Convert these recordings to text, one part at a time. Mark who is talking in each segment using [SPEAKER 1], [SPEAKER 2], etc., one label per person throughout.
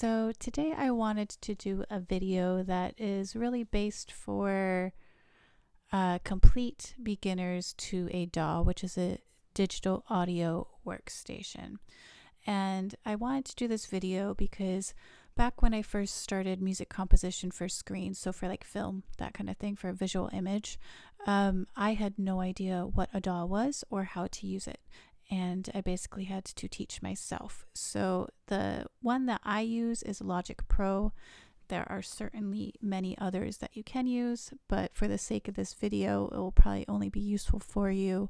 [SPEAKER 1] So today I wanted to do a video that is really based for complete beginners to a DAW, which is a digital audio workstation. And I wanted to do this video because back when I first started music composition for screen, so for like film, that kind of thing, for a visual image, I had no idea what a DAW was or how to use it. And I basically had to teach myself. So the one that I use is Logic Pro. There are certainly many others that you can use, but for the sake of this video, it will probably only be useful for you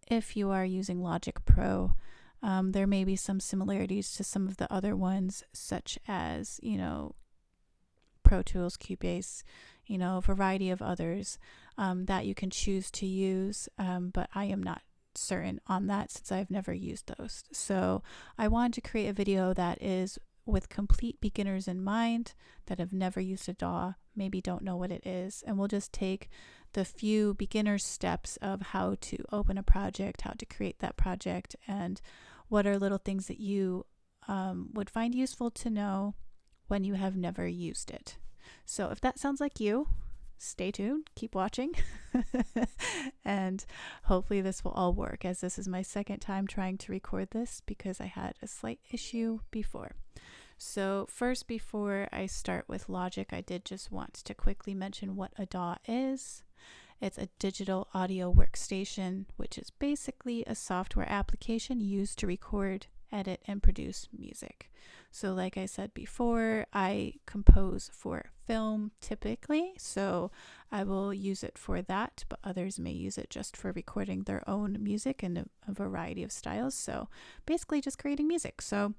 [SPEAKER 1] if you are using Logic Pro. There may be some similarities to some of the other ones, such as, Pro Tools, Cubase, a variety of others that you can choose to use, but I am not certain on that since I've never used those. So I wanted to create a video that is with complete beginners in mind that have never used a DAW, maybe don't know what it is, and we'll just take the few beginner steps of how to open a project, how to create that project, and what are little things that you would find useful to know when you have never used it. So if that sounds like you, stay tuned, keep watching, and hopefully this will all work, as this is my second time trying to record this because I had a slight issue before. So first, before I start with Logic, I did just want to quickly mention what a DAW is. It's a digital audio workstation, which is basically a software application used to record, edit, and produce music. So like I said before, I compose for film typically, so I will use it for that, but others may use it just for recording their own music in a variety of styles. So basically just creating music. So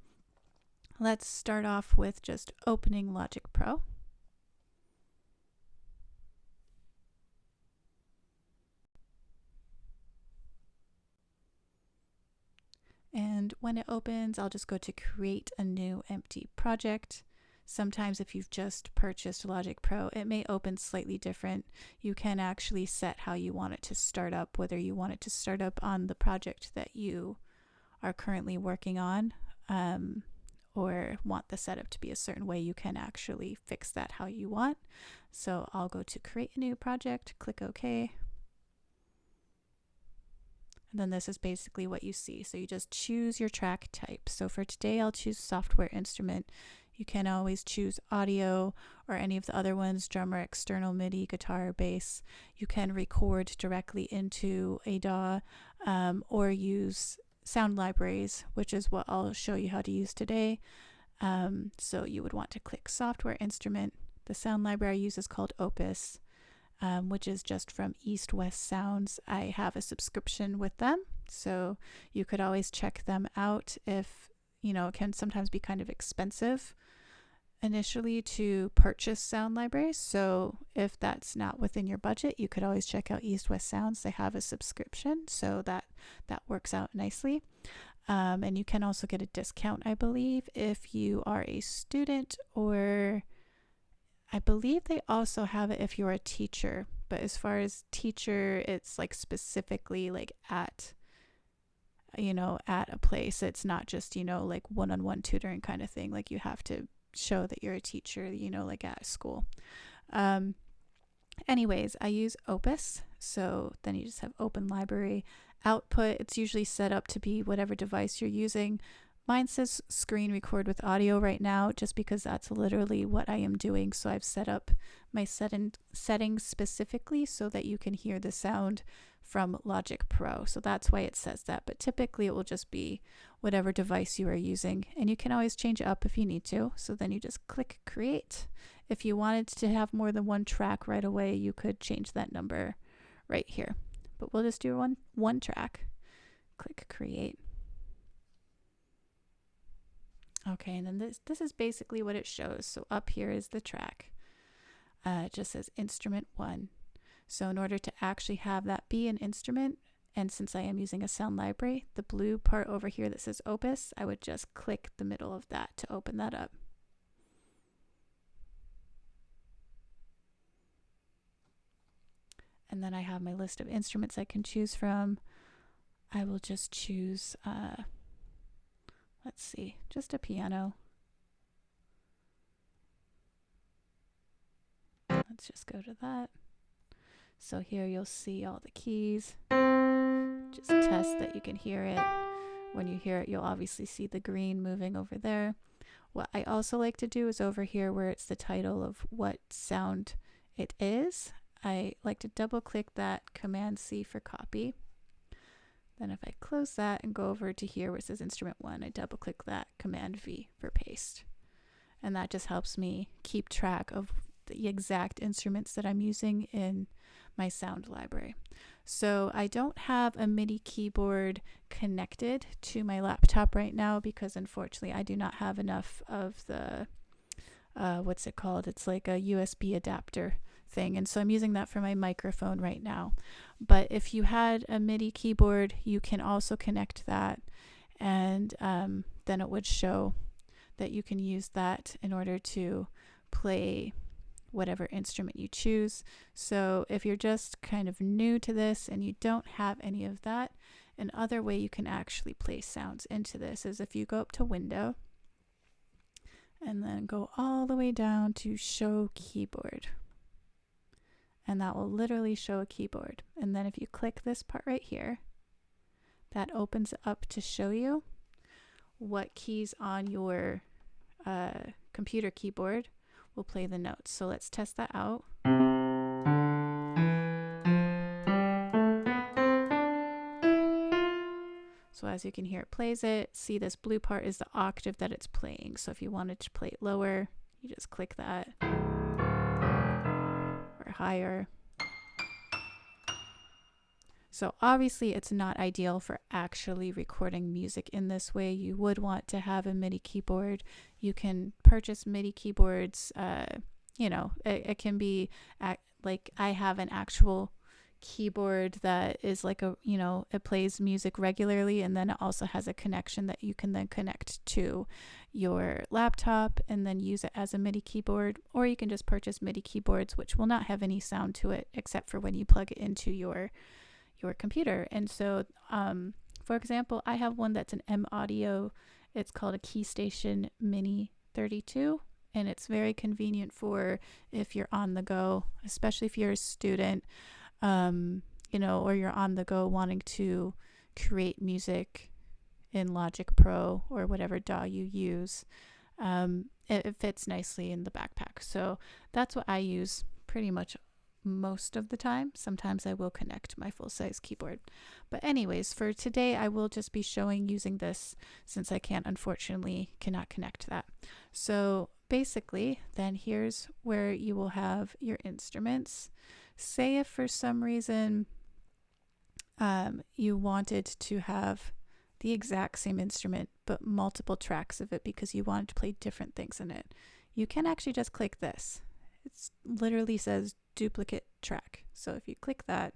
[SPEAKER 1] let's start off with just opening Logic Pro. And when it opens, I'll just go to create a new empty project. Sometimes if you've just purchased Logic Pro, it may open slightly different. You can actually set how you want it to start up, whether you want it to start up on the project that you are currently working on, or want the setup to be a certain way. You can actually fix that how you want. So I'll go to create a new project, click OK. And then this is basically what you see. So you just choose your track type. So for today, I'll choose software instrument. You can always choose audio or any of the other ones, drummer, external MIDI, guitar, bass. You can record directly into a DAW or use sound libraries, which is what I'll show you how to use today. So you would want to click software instrument. The sound library I use is called Opus. Which is just from East West Sounds. I have a subscription with them, so you could always check them out. If it can sometimes be kind of expensive initially to purchase sound libraries, so if that's not within your budget, you could always check out East West Sounds. They have a subscription, so that works out nicely. And you can also get a discount, I believe, if you are a student, or I believe they also have it if you're a teacher, but as far as teacher, it's like specifically like at a place. It's not just, like one-on-one tutoring kind of thing. Like you have to show that you're a teacher, like at a school. Anyways, I use Opus. So then you just have open library. Output, it's usually set up to be whatever device you're using. Mine says screen record with audio right now, just because that's literally what I am doing. So I've set up my settings specifically so that you can hear the sound from Logic Pro. So that's why it says that. But typically it will just be whatever device you are using. And you can always change it up if you need to. So then you just click create. If you wanted to have more than one track right away, you could change that number right here. But we'll just do one track. Click create. Okay, and then this is basically what it shows. So up here is the track. It just says instrument 1. So in order to actually have that be an instrument, and since I am using a sound library, the blue part over here that says Opus, I would just click the middle of that to open that up. And then I have my list of instruments I can choose from. I will just choose, let's see, just a piano. Let's just go to that. So here you'll see all the keys. Just test that you can hear it. When you hear it, you'll obviously see the green moving over there. What I also like to do is over here where it's the title of what sound it is, I like to double click that, Command C for copy. Then if I close that and go over to here where it says instrument 1, I double click that, Command V for paste. And that just helps me keep track of the exact instruments that I'm using in my sound library. So I don't have a MIDI keyboard connected to my laptop right now because unfortunately I do not have enough of the, what's it called? It's like a USB adapter thing. And so I'm using that for my microphone right now. But if you had a MIDI keyboard, you can also connect that, and then it would show that you can use that in order to play whatever instrument you choose. So if you're just kind of new to this and you don't have any of that, another way you can actually play sounds into this is if you go up to Window and then go all the way down to Show Keyboard. And that will literally show a keyboard. And then if you click this part right here, that opens up to show you what keys on your computer keyboard will play the notes. So let's test that out. So as you can hear, it plays it. See, this blue part is the octave that it's playing. So if you wanted to play it lower, you just click that, or higher. So obviously it's not ideal for actually recording music in this way. You would want to have a MIDI keyboard. You can purchase MIDI keyboards. You know, it can be like I have an actual keyboard that is like a, you know, it plays music regularly, and then it also has a connection that you can then connect to your laptop and then use it as a MIDI keyboard. Or you can just purchase MIDI keyboards which will not have any sound to it except for when you plug it into your computer. And so for example, I have one that's an M Audio. It's called a KeyStation Mini 32, and it's very convenient for if you're on the go, especially if you're a student, you know, or you're on the go wanting to create music in Logic Pro or whatever DAW you use. It fits nicely in the backpack. So that's what I use pretty much most of the time. Sometimes I will connect my full-size keyboard. But anyways, for today, I will just be showing using this since I cannot connect that. So basically, then here's where you will have your instruments. Say if for some reason you wanted to have the exact same instrument but multiple tracks of it because you wanted to play different things in it, you can actually just click this. It literally says duplicate track. So if you click that,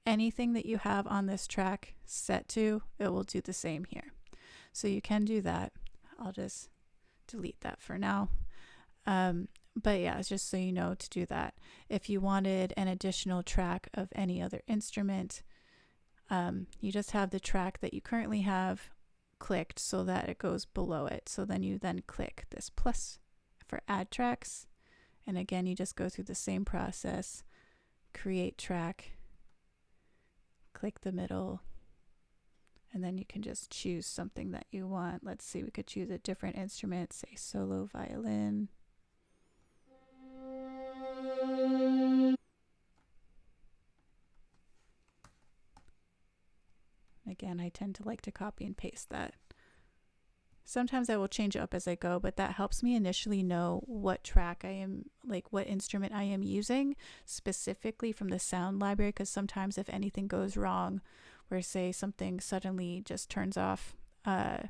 [SPEAKER 1] anything that you have on this track set to, it will do the same here. So you can do that. I'll just delete that for now. But yeah, it's just so you know to do that. If you wanted an additional track of any other instrument, you just have the track that you currently have clicked so that it goes below it. So then you then click this plus for add tracks. And again, you just go through the same process, create track, click the middle, and then you can just choose something that you want. Let's see, we could choose a different instrument, say solo violin. Again, I tend to like to copy and paste that. Sometimes I will change it up as I go, but that helps me initially know what track I am, like what instrument I am using specifically from the sound library, because sometimes if anything goes wrong, where say something suddenly just turns off, that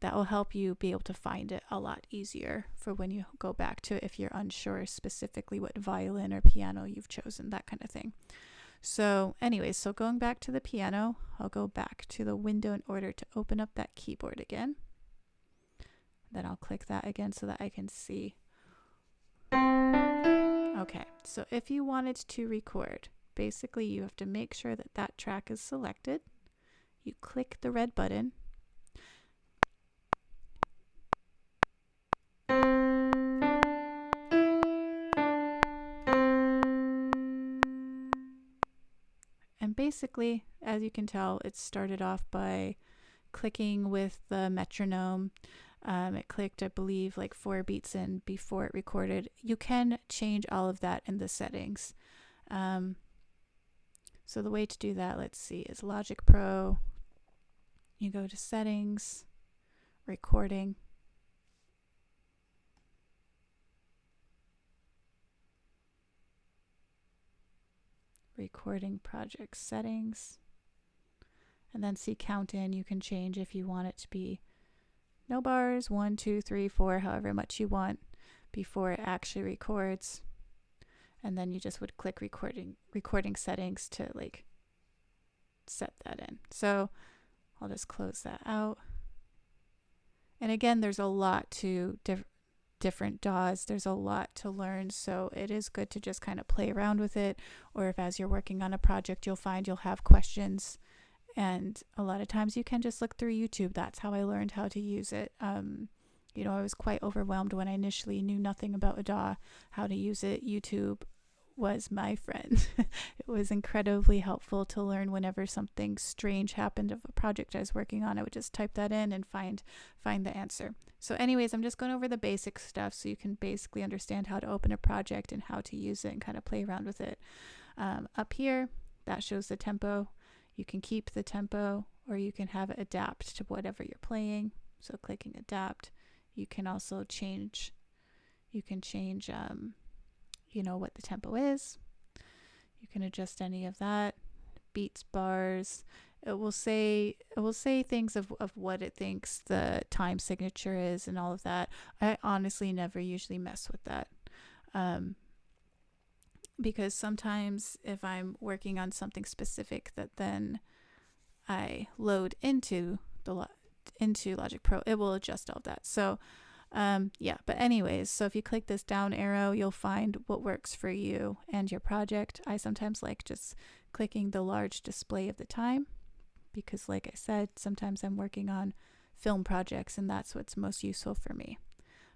[SPEAKER 1] will help you be able to find it a lot easier for when you go back to it if you're unsure specifically what violin or piano you've chosen, that kind of thing. So anyways, so going back to the piano, I'll go back to the window in order to open up that keyboard again. Then I'll click that again so that I can see. Okay, so if you wanted to record, basically you have to make sure that that track is selected. You click the red button. basically, as you can tell, it started off by clicking with the metronome. It clicked, I believe, like 4 beats in before it recorded. You can change all of that in the settings. So the way to do that, let's see, is Logic Pro. You go to Settings, Recording. Recording project settings. And then see count in. You can change if you want it to be no bars, 1, 2, 3, 4, however much you want before it actually records. And then you just would click recording settings to like set that in. So I'll just close that out. And again, there's a lot to different DAWs. There's a lot to learn. So it is good to just kind of play around with it. Or if as you're working on a project, you'll find you'll have questions. And a lot of times you can just look through YouTube. That's how I learned how to use it. You know, I was quite overwhelmed when I initially knew nothing about a DAW, how to use it. YouTube was my friend. It was incredibly helpful to learn whenever something strange happened of a project I was working on. I would just type that in and find the answer. So anyways, I'm just going over the basic stuff so you can basically understand how to open a project and how to use it and kind of play around with it. Up here, that shows the tempo. You can keep the tempo or you can have it adapt to whatever you're playing. So clicking adapt, you can also change, you know, what the tempo is. You can adjust any of that. Beats, bars. It will say things of what it thinks the time signature is and all of that. I honestly never usually mess with that. Because sometimes if I'm working on something specific that then I load into Logic Pro, it will adjust all of that. So yeah, but anyways, so if you click this down arrow, you'll find what works for you and your project. I sometimes like just clicking the large display of the time because like I said, sometimes I'm working on film projects and that's what's most useful for me.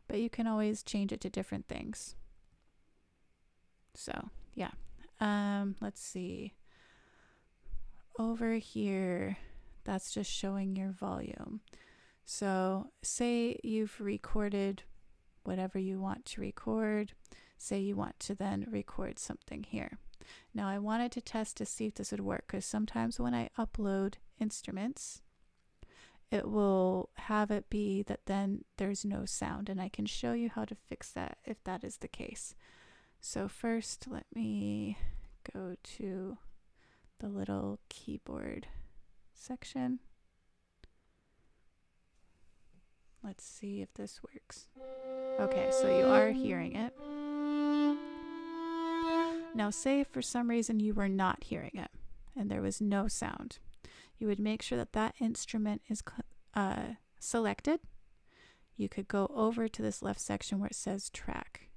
[SPEAKER 1] But you can always change it to different things. So yeah, let's see. Over here, that's just showing your volume. So say you've recorded whatever you want to record. Say you want to then record something here. Now I wanted to test to see if this would work because sometimes when I upload instruments, it will have it be that then there's no sound, and I can show you how to fix that if that is the case. So first, let me go to the little keyboard section. Let's see if this works. Okay, so you are hearing it. Now say if for some reason you were not hearing it and there was no sound, you would make sure that that instrument is selected. You could go over to this left section where it says track.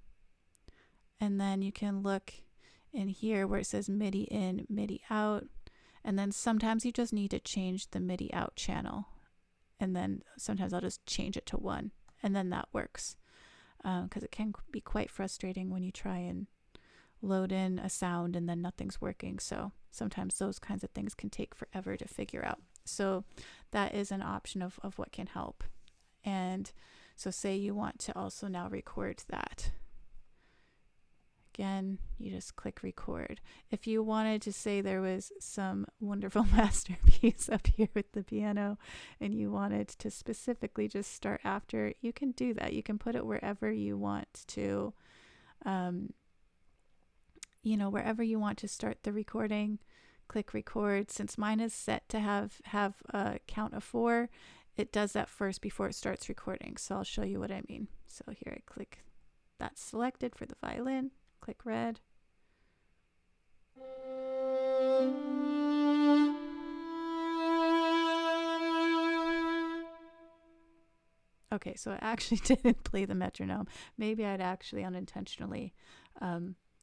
[SPEAKER 1] And then you can look in here where it says MIDI in, MIDI out. And then sometimes you just need to change the MIDI out channel. And then sometimes I'll just change it to 1. And then that works. Because it can be quite frustrating when you try and load in a sound and then nothing's working. So sometimes those kinds of things can take forever to figure out. So that is an option of what can help. And so say you want to also now record that. Again, you just click record. If you wanted to say there was some wonderful masterpiece up here with the piano and you wanted to specifically just start after, you can do that. You can put it wherever you want to, wherever you want to start the recording, click record. Since mine is set to have a count of 4, it does that first before it starts recording. So I'll show you what I mean. So here I click that's selected for the violin. Click red. Okay, so I actually didn't play the metronome. Maybe I'd actually unintentionally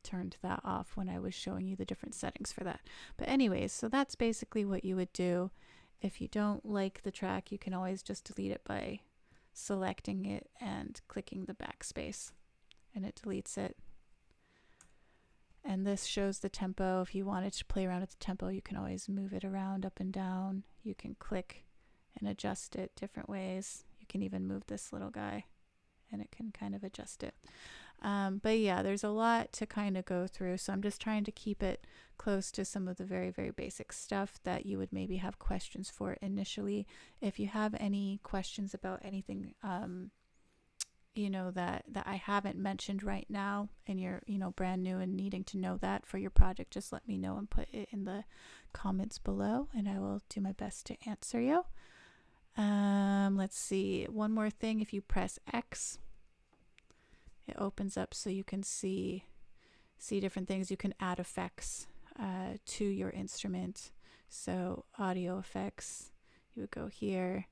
[SPEAKER 1] turned that off when I was showing you the different settings for that. But anyways, so that's basically what you would do. If you don't like the track, you can always just delete it by selecting it and clicking the backspace, and it deletes it. And this shows the tempo. If you wanted to play around with the tempo, you can always move it around up and down. You can click and adjust it different ways. You can even move this little guy and it can kind of adjust it. But yeah, there's a lot to kind of go through. So I'm just trying to keep it close to some of the very, very basic stuff that you would maybe have questions for initially. If you have any questions about anything, you know, that I haven't mentioned right now, and you're, you know, brand new and needing to know that for your project, just let me know and put it in the comments below, and I will do my best to answer you. Let's see, one more thing. If you press X, it opens up so you can see different things. You can add effects to your instrument. So audio effects, you would go here,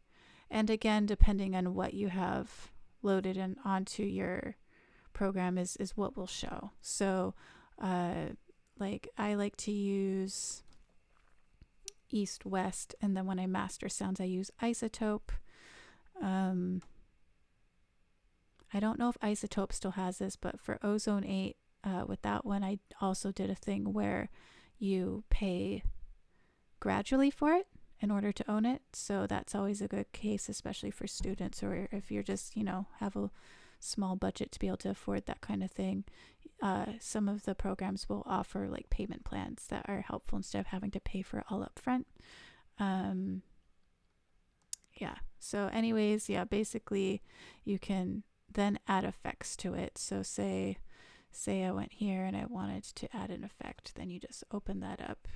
[SPEAKER 1] and again, depending on what you have loaded in onto your program is what will show. So like I like to use East West, and then when I master sounds I use Isotope. I don't know if Isotope still has this, but for Ozone 8 with that one I also did a thing where you pay gradually for it in order to own it. So that's always a good case, especially for students, or if you're just, you know, have a small budget to be able to afford that kind of thing. Some of the programs will offer like payment plans that are helpful instead of having to pay for it all up front. Yeah, so anyways, yeah, basically you can then add effects to it. So say I went here and I wanted to add an effect, then you just open that up.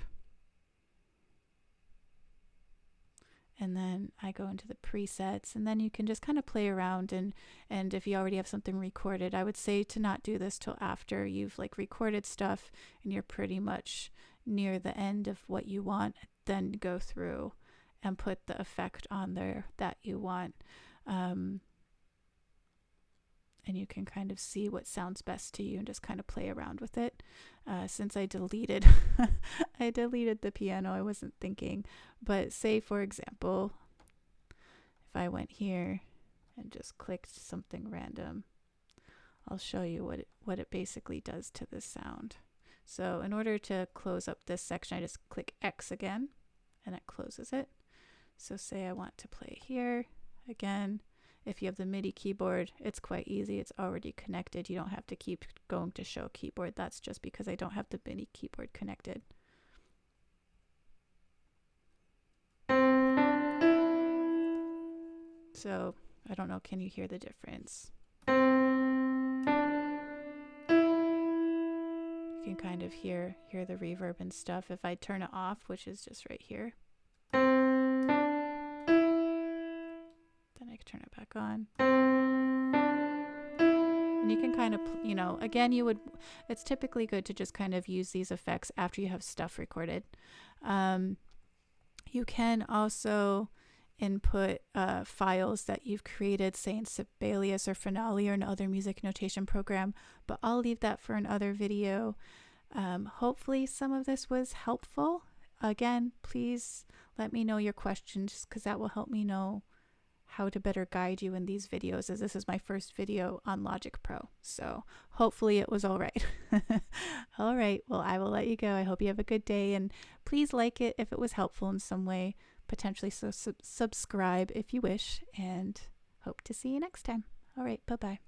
[SPEAKER 1] And then I go into the presets, and then you can just kind of play around, and if you already have something recorded, I would say to not do this till after you've like recorded stuff and you're pretty much near the end of what you want, then go through and put the effect on there that you want. And you can kind of see what sounds best to you and just kind of play around with it. Since I deleted the piano, I wasn't thinking, but say for example, if I went here and just clicked something random, I'll show you what it basically does to this sound. So in order to close up this section, I just click X again and it closes it. So say I want to play here again. If you have the MIDI keyboard, it's quite easy. It's already connected. You don't have to keep going to show keyboard. That's just because I don't have the MIDI keyboard connected. So I don't know, can you hear the difference? You can kind of hear the reverb and stuff. If I turn it off, which is just right here, then I can turn it back on. And you can kind of, you know, again, it's typically good to just kind of use these effects after you have stuff recorded. You can also input files that you've created, say in Sibelius or Finale or another music notation program, but I'll leave that for another video. Hopefully some of this was helpful. Again, please let me know your questions, because that will help me know how to better guide you in these videos, as this is my first video on Logic Pro. So hopefully it was all right. All right, well, I will let you go. I hope you have a good day, and please like it if it was helpful in some way, potentially subscribe if you wish, and hope to see you next time. All right, bye-bye.